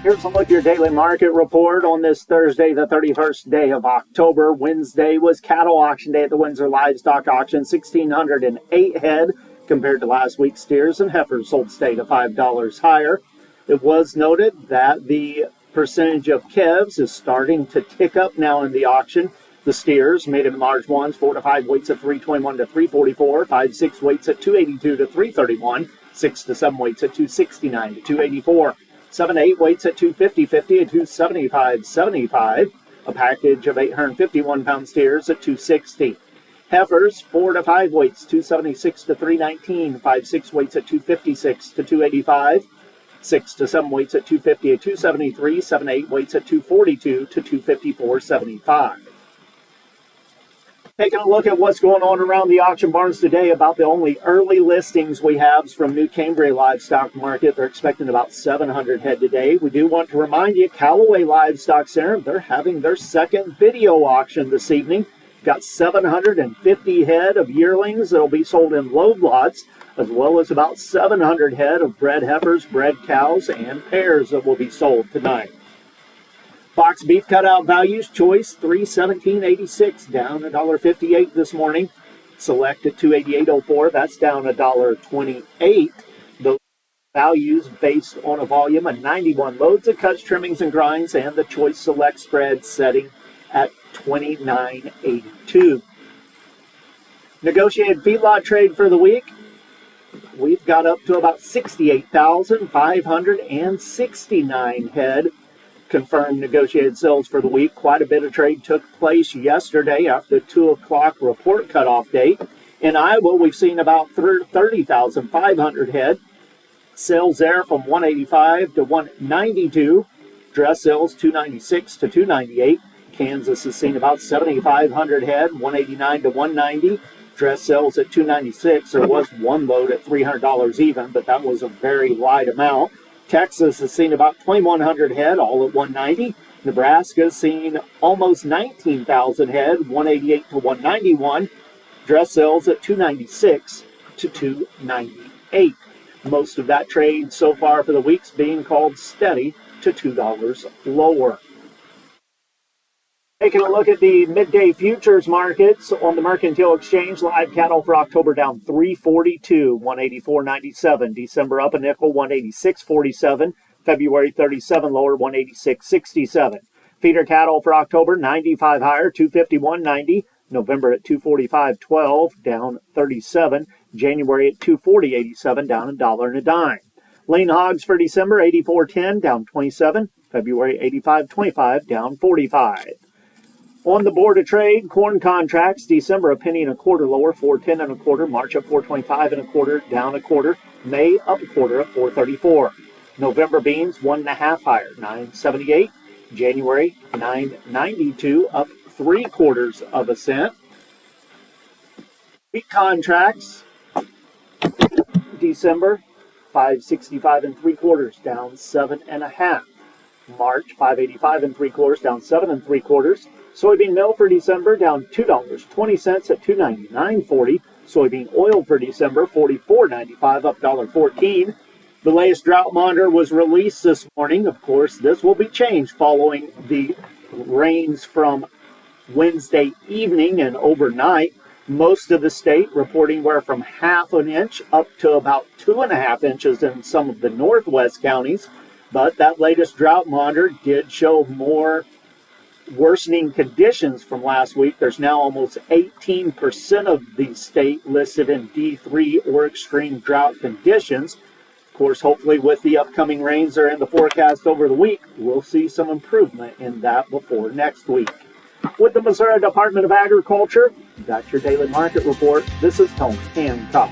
Here's a look at your daily market report on this Thursday, the 31st day of October. Wednesday was cattle auction day at the Windsor Livestock Auction. 1,608 head compared to last week's steers and heifers sold state of $5 higher. It was noted that the percentage of calves is starting to tick up now in the auction. The steers, medium and large ones, 4 to 5 weights at 321 to 344, 5 6 weights at 282 to 331, 6 to 7 weights at 269 to 284. 7 to 8 weights at 250.50 and 275.75. A package of 851-pound steers at 260. Heifers, 4 to 5 weights, 276 to 319. 5 6 weights at 256 to 285. 6 to 7 weights at 250 to 273. 7 to 8 weights at 242 to 254.75. Taking a look at what's going on around the auction barns today, about the only early listings we have from New Cambria Livestock Market. They're expecting about 700 head today. We do want to remind you, Callaway Livestock Center, they're having their second video auction this evening. Got 750 head of yearlings that will be sold in load lots, as well as about 700 head of bred heifers, bred cows, and pairs that will be sold tonight. Box beef cutout values, choice $317.86, down $1.58 this morning. Select at $288.04, that's down $1.28. Those values based on a volume of 91 loads of cuts, trimmings, and grinds, and the choice select spread setting at $29.82. Negotiated feedlot trade for the week, we've got up to about 68,569 head. Confirmed negotiated sales for the week. Quite a bit of trade took place yesterday after the 2 o'clock report cutoff date. In Iowa, we've seen about 30,500 head. Sales there from 185 to 192. Dress sales 296 to 298. Kansas has seen about 7,500 head, 189 to 190. Dress sales at 296. There was one load at $300 even, but that was a very light amount. Texas has seen about 2,100 head, all at 190. Nebraska has seen almost 19,000 head, 188 to 191. Dress sales at 296 to 298. Most of that trade so far for the week's being called steady to $2 lower. Taking a look at the midday futures markets on the Mercantile Exchange, live cattle for October down 342, 184.97. December up a nickel, 186.47. February 37 lower, 186.67. Feeder cattle for October 95 higher, 251.90. November at 245.12, down 37. January at 240.87, down $1 and a dime. Lean hogs for December 84.10, down 27. February 85.25, down 45. On the board of trade, corn contracts, December a penny and a quarter lower, 4.10 and a quarter. March up 4.25 and a quarter, down a quarter. May up a quarter at 4.34. November beans 1.5 higher, 9.78. January 9.92, up 3/4 of a cent. Wheat contracts, December 5.65 3/4, down 7.5. March 5.85 3/4, down 7 3/4. Soybean meal for December down $2.20 at $2.9940. Soybean oil for December $44.95, up $1.14. The latest drought monitor was released this morning. Of course, this will be changed following the rains from Wednesday evening and overnight. Most of the state reporting where from 1/2 inch up to about 2.5 inches in some of the northwest counties. But that latest drought monitor did show more worsening conditions from last week. There's now almost 18% of the state listed in D3 or extreme drought conditions. Of course, hopefully with the upcoming rains that are in the forecast over the week, we'll see some improvement in that before next week. With the Missouri Department of Agriculture, that's your daily market report. This is Tony Hancock.